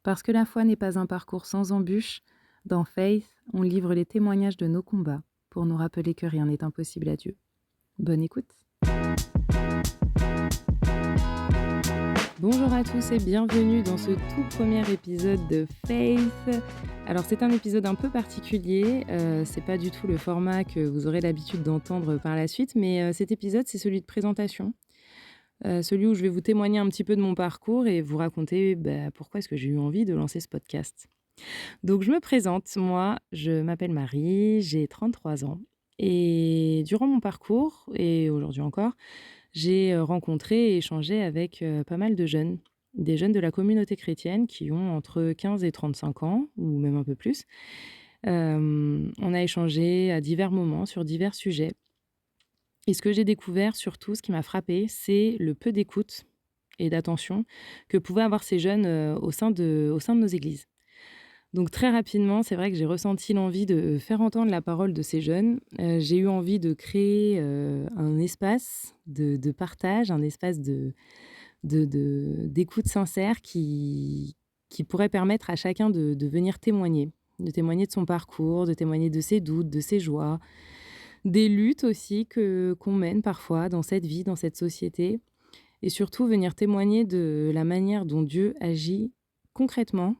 Parce que la foi n'est pas un parcours sans embûches, dans Faith, on livre les témoignages de nos combats pour nous rappeler que rien n'est impossible à Dieu. Bonne écoute. Bonjour à tous et bienvenue dans ce tout premier épisode de Faith. Alors c'est un épisode un peu particulier, c'est pas du tout le format que vous aurez l'habitude d'entendre par la suite, mais cet épisode c'est celui de présentation. Celui où je vais vous témoigner un petit peu de mon parcours et vous raconter pourquoi est-ce que j'ai eu envie de lancer ce podcast. Donc je me présente, moi je m'appelle Marie, j'ai 33 ans et durant mon parcours et aujourd'hui encore, j'ai rencontré et échangé avec pas mal de jeunes, des jeunes de la communauté chrétienne qui ont entre 15 et 35 ans ou même un peu plus. On a échangé à divers moments sur divers sujets et ce que j'ai découvert surtout, ce qui m'a frappée, c'est le peu d'écoute et d'attention que pouvaient avoir ces jeunes, au sein de nos églises. Donc très rapidement, c'est vrai que j'ai ressenti l'envie de faire entendre la parole de ces jeunes. J'ai eu envie de créer, un espace de partage, un espace d'écoute sincère qui pourrait permettre à chacun de venir témoigner. De témoigner de son parcours, de témoigner de ses doutes, de ses joies, des luttes aussi qu'on mène parfois dans cette vie, dans cette société et surtout venir témoigner de la manière dont Dieu agit concrètement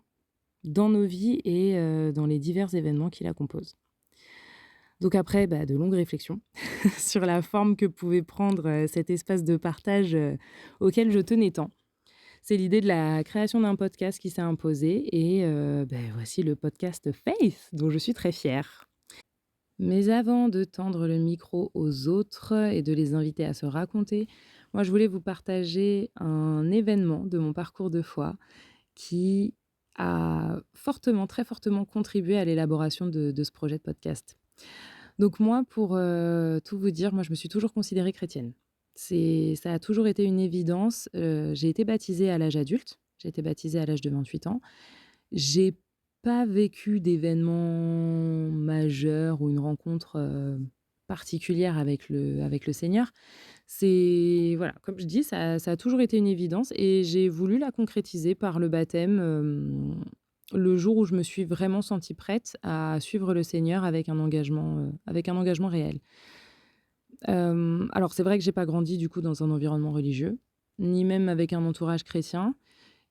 dans nos vies et dans les divers événements qui la composent. Donc après, de longues réflexions sur la forme que pouvait prendre, cet espace de partage, auquel je tenais tant. C'est l'idée de la création d'un podcast qui s'est imposée et voici le podcast Faith, dont je suis très fière. Mais avant de tendre le micro aux autres et de les inviter à se raconter, moi je voulais vous partager un événement de mon parcours de foi qui a fortement, très fortement contribué à l'élaboration de ce projet de podcast. Donc moi, pour, tout vous dire, moi je me suis toujours considérée chrétienne. Ça a toujours été une évidence, j'ai été baptisée à l'âge adulte, j'ai été baptisée à l'âge de 28 ans. J'ai pas vécu d'événement majeur ou une rencontre, particulière avec le Seigneur. C'est voilà, comme je dis, ça a toujours été une évidence et j'ai voulu la concrétiser par le baptême, le jour où je me suis vraiment sentie prête à suivre le Seigneur avec un engagement réel. Alors c'est vrai que j'ai pas grandi du coup dans un environnement religieux, ni même avec un entourage chrétien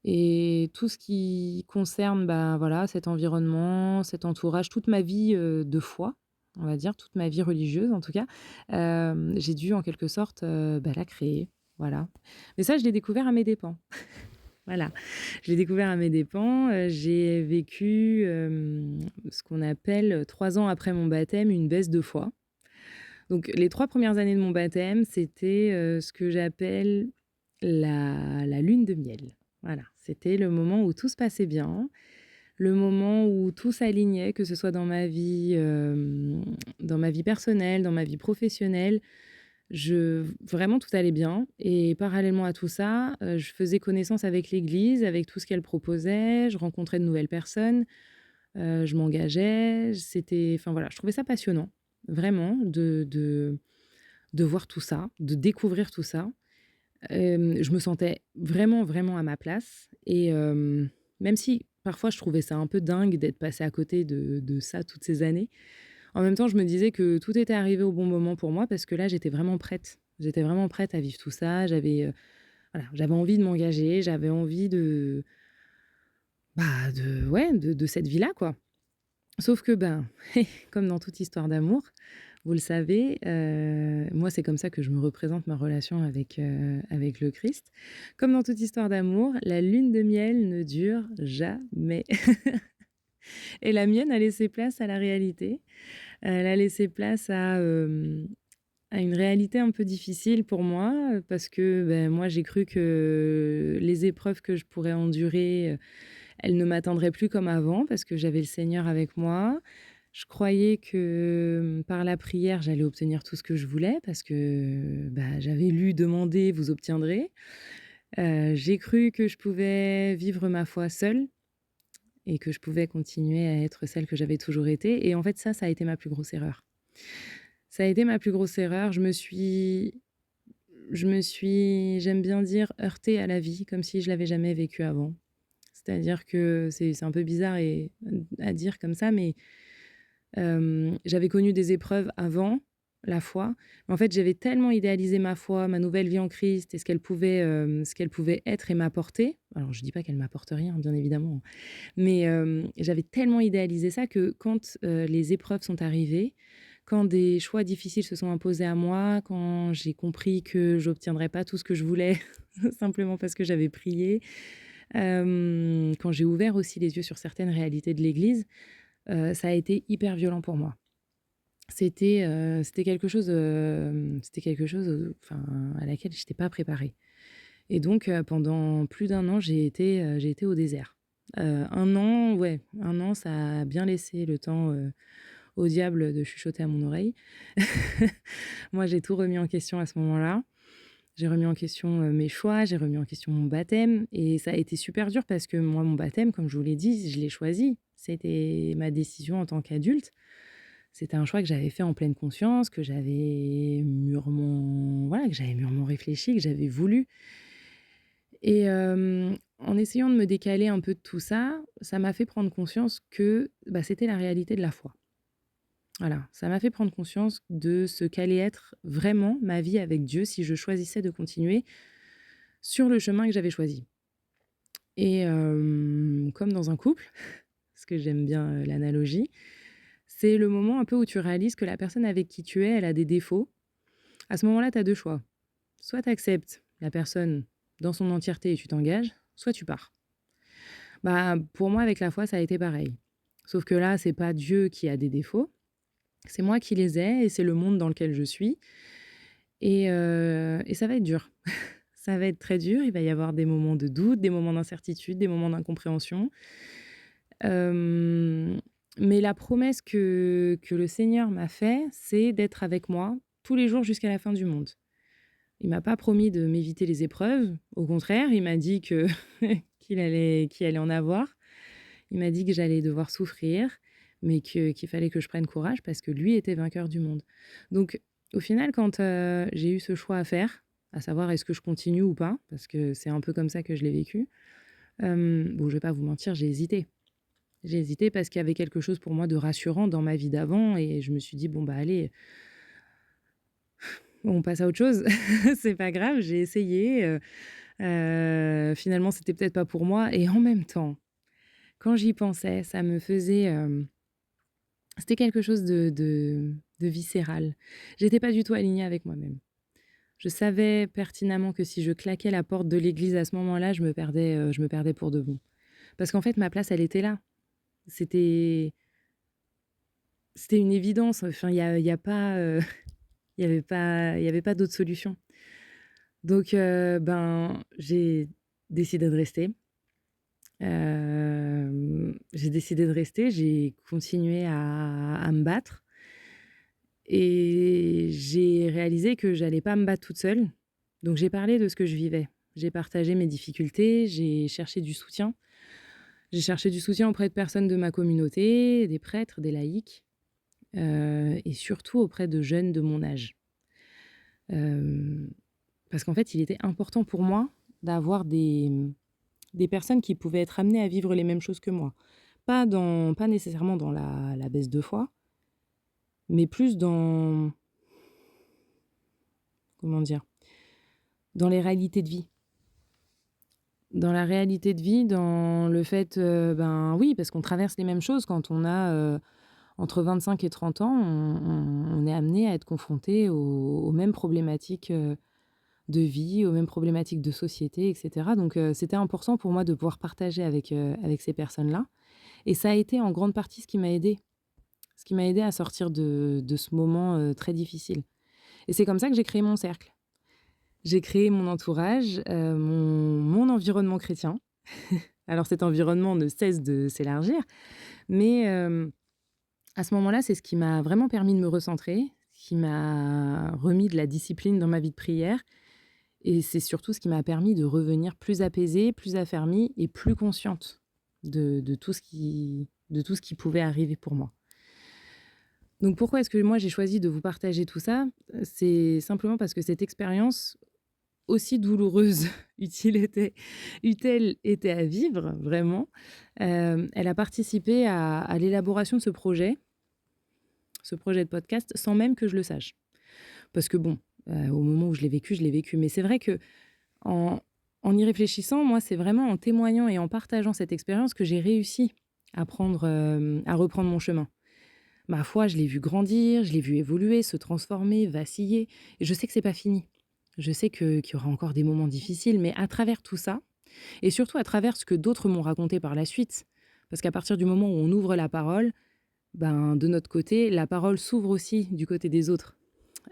et tout ce qui concerne, voilà, cet environnement, cet entourage, toute ma vie, de foi, on va dire, toute ma vie religieuse en tout cas, j'ai dû en quelque sorte, la créer, voilà. Mais ça, je l'ai découvert à mes dépens. Voilà, je l'ai découvert à mes dépens, j'ai vécu, ce qu'on appelle, 3 ans après mon baptême, une baisse de foi. Donc les 3 premières années de mon baptême, c'était, ce que j'appelle la lune de miel. Voilà, c'était le moment où tout se passait bien, le moment où tout s'alignait, que ce soit dans ma vie personnelle, dans ma vie professionnelle. Vraiment tout allait bien et parallèlement à tout ça, je faisais connaissance avec l'église, avec tout ce qu'elle proposait, je rencontrais de nouvelles personnes, je m'engageais, enfin voilà, je trouvais ça passionnant, vraiment de voir tout ça, de découvrir tout ça. Je me sentais vraiment, vraiment à ma place et même si parfois je trouvais ça un peu dingue d'être passée à côté de ça toutes ces années, en même temps je me disais que tout était arrivé au bon moment pour moi parce que là j'étais vraiment prête. J'étais vraiment prête à vivre tout ça, j'avais envie de m'engager, j'avais envie de cette vie-là, quoi. Sauf que, comme dans toute histoire d'amour, vous le savez, moi, c'est comme ça que je me représente ma relation avec le Christ. Comme dans toute histoire d'amour, la lune de miel ne dure jamais et la mienne a laissé place à la réalité. Elle a laissé place à une réalité un peu difficile pour moi, parce que, moi, j'ai cru que les épreuves que je pourrais endurer, elles ne m'atteindraient plus comme avant parce que j'avais le Seigneur avec moi. Je croyais que, par la prière, j'allais obtenir tout ce que je voulais parce que, j'avais lu: «Demandez, vous obtiendrez». J'ai cru que je pouvais vivre ma foi seule et que je pouvais continuer à être celle que j'avais toujours été et en fait, ça a été ma plus grosse erreur. Ça a été ma plus grosse erreur. J'aime bien dire, heurtée à la vie comme si je l'avais jamais vécue avant. C'est-à-dire que c'est un peu bizarre à dire comme ça, mais j'avais connu des épreuves avant la foi. Mais en fait, j'avais tellement idéalisé ma foi, ma nouvelle vie en Christ et ce qu'elle pouvait être et m'apporter. Alors je dis pas qu'elle m'apporte rien, bien évidemment, mais j'avais tellement idéalisé ça que quand, les épreuves sont arrivées, quand des choix difficiles se sont imposés à moi, quand j'ai compris que j'obtiendrais pas tout ce que je voulais simplement parce que j'avais prié, quand j'ai ouvert aussi les yeux sur certaines réalités de l'Église, ça a été hyper violent pour moi. C'était quelque chose, enfin, à laquelle j'étais pas préparée et donc pendant plus d'un an, j'ai été au désert. 1 an, ouais, 1 an, ça a bien laissé le temps, au diable de chuchoter à mon oreille. Moi, j'ai tout remis en question à ce moment-là. J'ai remis en question, mes choix, j'ai remis en question mon baptême et ça a été super dur parce que moi, mon baptême, comme je vous l'ai dit, je l'ai choisi. C'était ma décision en tant qu'adulte. C'était un choix que j'avais fait en pleine conscience, que j'avais mûrement réfléchi, que j'avais voulu et en essayant de me décaler un peu de tout ça, ça m'a fait prendre conscience que, bah, c'était la réalité de la foi. Voilà, ça m'a fait prendre conscience de ce qu'allait être vraiment ma vie avec Dieu si je choisissais de continuer sur le chemin que j'avais choisi. Et comme dans un couple, parce que j'aime bien, l'analogie, c'est le moment un peu où tu réalises que la personne avec qui tu es, elle a des défauts. À ce moment-là, tu as 2 choix. Soit tu acceptes la personne dans son entièreté et tu t'engages, soit tu pars. Bah, pour moi, avec la foi, ça a été pareil. Sauf que là, c'est pas Dieu qui a des défauts, c'est moi qui les ai et c'est le monde dans lequel je suis et ça va être dur. Ça va être très dur, il va y avoir des moments de doute, des moments d'incertitude, des moments d'incompréhension. Hem, mais la promesse que le Seigneur m'a fait, c'est d'être avec moi tous les jours jusqu'à la fin du monde. Il m'a pas promis de m'éviter les épreuves, au contraire, il m'a dit que qu'il allait en avoir. Il m'a dit que j'allais devoir souffrir, mais qu'il fallait que je prenne courage parce que lui était vainqueur du monde. Donc au final, quand, j'ai eu ce choix à faire, à savoir est-ce que je continue ou pas, parce que c'est un peu comme ça que je l'ai vécu, bon, je vais pas vous mentir, j'ai hésité. J'ai hésité parce qu'il y avait quelque chose pour moi de rassurant dans ma vie d'avant et je me suis dit: «Bon, bah, allez, on passe à autre chose, c'est pas grave, j'ai essayé, finalement, c'était peut-être pas pour moi» et en même temps, quand j'y pensais, ça me faisait, c'était quelque chose de viscéral. J'étais pas du tout alignée avec moi-même. Je savais pertinemment que si je claquais la porte de l'église à ce moment-là, je me perdais pour de bon. Parce qu'en fait, ma place, elle était là. C'était c'était une évidence, enfin, il y a pas, il y avait pas d'autre solution. Donc ben, j'ai décidé de rester. J'ai décidé de rester, j'ai continué à me battre et j'ai réalisé que j'allais pas me battre toute seule. Donc j'ai parlé de ce que je vivais. J'ai partagé mes difficultés, j'ai cherché du soutien. J'ai cherché du soutien auprès de personnes de ma communauté, des prêtres, des laïcs, et surtout auprès de jeunes de mon âge. Hem, Parce qu'en fait, il était important pour moi d'avoir des personnes qui pouvaient être amenées à vivre les mêmes choses que moi. Pas nécessairement dans la baisse de foi, mais plus dans comment dire? Dans les réalités de vie. Dans la réalité de vie, dans le fait, ben, oui, parce qu'on traverse les mêmes choses quand on a, entre 25 et 30 ans, on est amené à être confronté aux mêmes problématiques, de vie, aux mêmes problématiques de société et cetera. Donc c'était important pour moi de pouvoir partager avec ces personnes-là et ça a été en grande partie ce qui m'a aidé à sortir de ce moment, très difficile et c'est comme ça que j'ai créé mon cercle. J'ai créé mon entourage, mon environnement chrétien. Alors cet environnement ne cesse de s'élargir, mais à ce moment-là, c'est ce qui m'a vraiment permis de me recentrer, qui m'a remis de la discipline dans ma vie de prière et c'est surtout ce qui m'a permis de revenir plus apaisée, plus affermie et plus consciente de tout ce qui pouvait arriver pour moi. Donc pourquoi est-ce que moi j'ai choisi de vous partager tout ça? C'est simplement parce que cette expérience, aussi douloureuse eût-elle été à vivre, vraiment, elle a participé à l'élaboration de ce projet de podcast, sans même que je le sache. Parce que bon, au moment où je l'ai vécu, je l'ai vécu. Mais c'est vrai qu'en en y réfléchissant, moi, c'est vraiment en témoignant et en partageant cette expérience que j'ai réussi à reprendre mon chemin. Ma foi, je l'ai vu grandir, je l'ai vu évoluer, se transformer, vaciller et je sais que c'est pas fini. Je sais qu'il y aura encore des moments difficiles, mais à travers tout ça et surtout à travers ce que d'autres m'ont raconté par la suite, parce qu'à partir du moment où on ouvre la parole, ben, de notre côté, la parole s'ouvre aussi du côté des autres.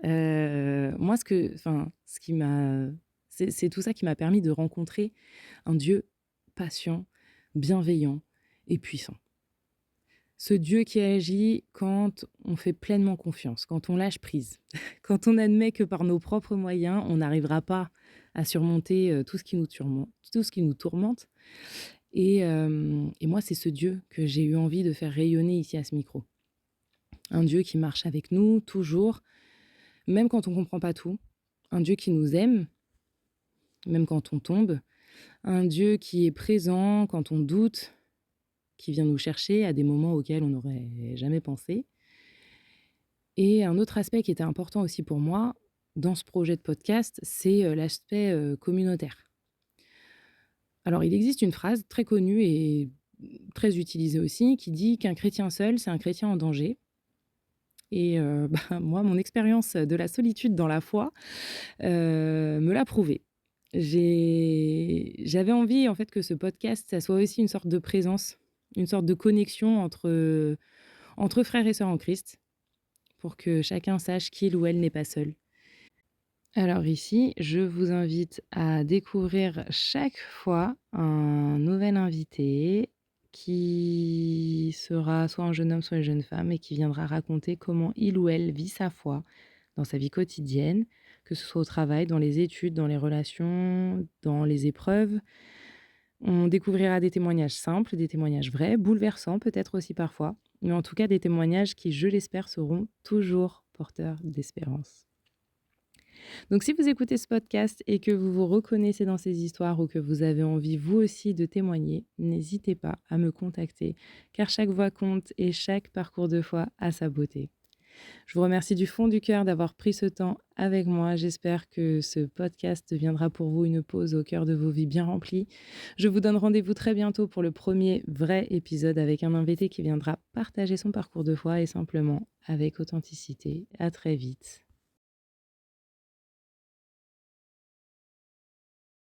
Moi, ce qui m'a c'est tout ça qui m'a permis de rencontrer un Dieu patient, bienveillant et puissant. Ce Dieu qui agit quand on fait pleinement confiance, quand on lâche prise, quand on admet que par nos propres moyens, on n'arrivera pas à surmonter, tout ce qui nous tourmente et moi, c'est ce Dieu que j'ai eu envie de faire rayonner ici à ce micro. Un Dieu qui marche avec nous toujours, même quand on comprend pas tout. Un Dieu qui nous aime, même quand on tombe. Un Dieu qui est présent quand on doute, qui vient nous chercher à des moments auxquels on n'aurait jamais pensé. Et un autre aspect qui était important aussi pour moi, dans ce projet de podcast, c'est, l'aspect, communautaire. Alors il existe une phrase très connue et très utilisée aussi qui dit qu'un chrétien seul, c'est un chrétien en danger et bah, moi, mon expérience de la solitude dans la foi, me l'a prouvé. J'avais envie, en fait, que ce podcast, ça soit aussi une sorte de présence, une sorte de connexion entre frères et sœurs en Christ, pour que chacun sache qu'il ou elle n'est pas seul. Alors ici, je vous invite à découvrir chaque fois un nouvel invité qui sera soit un jeune homme, soit une jeune femme et qui viendra raconter comment il ou elle vit sa foi dans sa vie quotidienne, que ce soit au travail, dans les études, dans les relations, dans les épreuves. On découvrira des témoignages simples, des témoignages vrais, bouleversants peut-être aussi parfois, mais en tout cas des témoignages qui, je l'espère, seront toujours porteurs d'espérance. Donc si vous écoutez ce podcast et que vous vous reconnaissez dans ces histoires ou que vous avez envie vous aussi de témoigner, n'hésitez pas à me contacter, car chaque voix compte et chaque parcours de foi a sa beauté. Je vous remercie du fond du cœur d'avoir pris ce temps avec moi. J'espère que ce podcast deviendra pour vous une pause au cœur de vos vies bien remplies. Je vous donne rendez-vous très bientôt pour le premier vrai épisode avec un invité qui viendra partager son parcours de foi et simplement avec authenticité. À très vite.